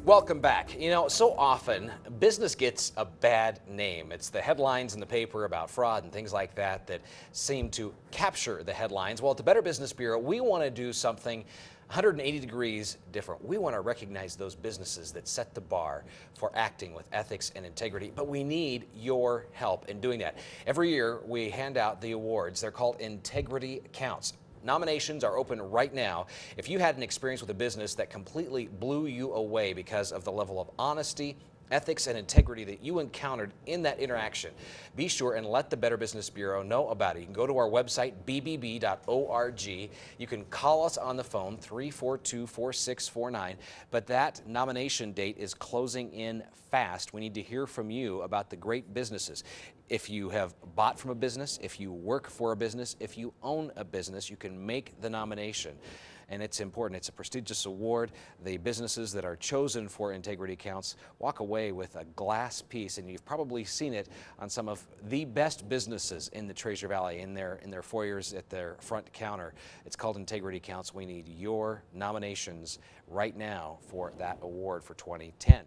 Welcome back. You know, so often business gets a bad name. It's the headlines in the paper about fraud and things like that that seem to capture the headlines. Well, at the Better Business Bureau, we want to do something 180 degrees different. We want to recognize those businesses that set the bar for acting with ethics and integrity, but we need your help in doing that. Every year we hand out the awards. They're called Integrity Counts. Nominations are open right now. If you had an experience with a business that completely blew you away because of the level of honesty, ethics, and integrity that you encountered in that interaction, be sure and let the Better Business Bureau know about it. You can go to our website, bbb.org. You can call us on the phone, 342-4649. But that nomination date is closing in fast. We need to hear from you about the great businesses. If you have bought from a business, if you work for a business, if you own a business, you can make the nomination. And it's important. It's a prestigious award. The businesses that are chosen for Integrity Counts walk away with a glass piece, and you've probably seen it on some of the best businesses in the Treasure Valley, in their foyers at their front counter. It's called Integrity Counts. We need your nominations right now for that award for 2010.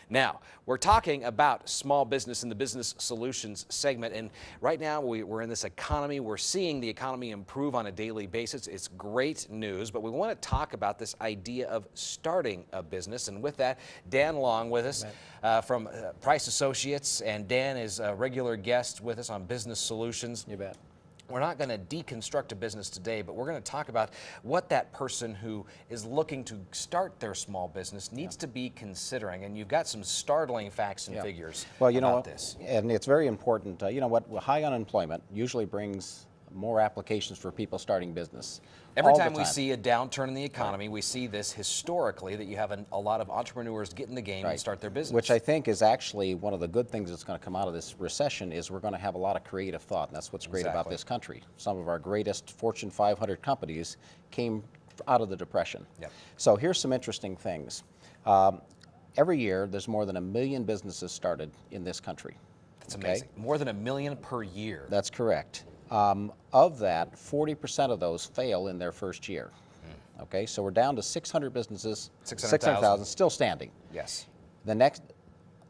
Now, we're talking about small business in the Business Solutions segment, and right now we're in this economy. We're seeing the economy improve on a daily basis. It's great news, but we want to talk about this idea of starting a business, and with that, Dan Long with us from Price Associates, and Dan is a regular guest with us on Business Solutions. You bet. We're not going to deconstruct a business today, but we're going to talk about what that person who is looking to start their small business needs to be considering. And you've got some startling facts and figures about this. And it's very important. You know what? High unemployment usually brings more applications for people starting business. Every time we see a downturn in the economy, we see this historically, that you have a lot of entrepreneurs get in the game and start their business. Which I think is actually one of the good things that's going to come out of this recession is we're going to have a lot of creative thought, and that's what's great about this country. Some of our greatest Fortune 500 companies came out of the Depression. So here's some interesting things. Every year, there's more than 1 million businesses started in this country. That's amazing. More than 1 million per year. That's correct. Of that, 40% of those fail in their first year. Okay, so we're down to 600 businesses, 600,000 still standing. Yes. The next,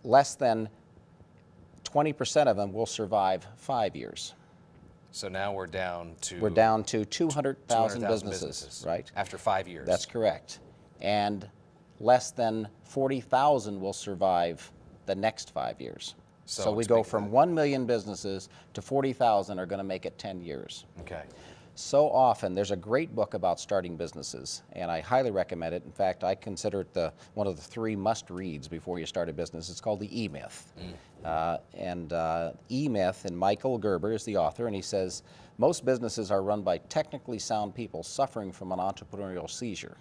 less than 20% of them will survive 5 years. So now we're down to 200,000 businesses, right? After 5 years. That's correct. And less than 40,000 will survive the next 5 years. So we go from 1 million businesses to 40,000 are going to make it 10 years. Okay. So often, there's a great book about starting businesses, and I highly recommend it. In fact, I consider it one of the 3 must-reads before you start a business. It's called The E-Myth. E-Myth, and Michael Gerber is the author, and he says, most businesses are run by technically sound people suffering from an entrepreneurial seizure.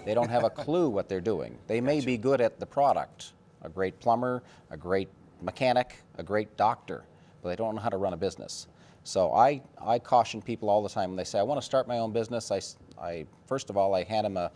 They don't have a clue what they're doing. They may be good at the product, a great plumber, a great mechanic, a great doctor, but they don't know how to run a business. So I caution people all the time when they say, I want to start my own business. First of all, I hand them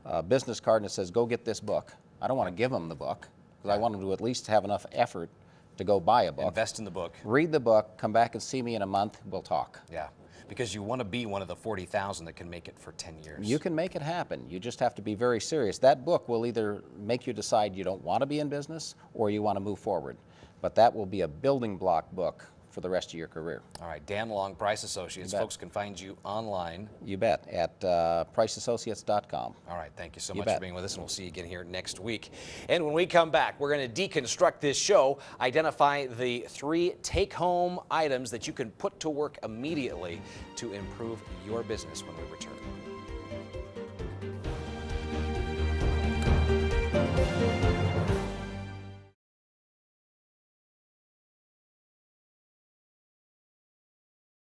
a business card and it says, go get this book. I don't want to give them the book, because I want them to at least have enough effort to go buy a book. Invest in the book. Read the book, come back and see me in a month, we'll talk. Yeah, because you want to be one of the 40,000 that can make it for 10 years. You can make it happen. You just have to be very serious. That book will either make you decide you don't want to be in business or you want to move forward. But that will be a building block book for the rest of your career. All right, Dan Long, Price Associates. Folks can find you online. You bet, at priceassociates.com. All right, thank you so much for being with us, and we'll see you again here next week. And when we come back, we're going to deconstruct this show, identify the 3 take-home items that you can put to work immediately to improve your business when we return.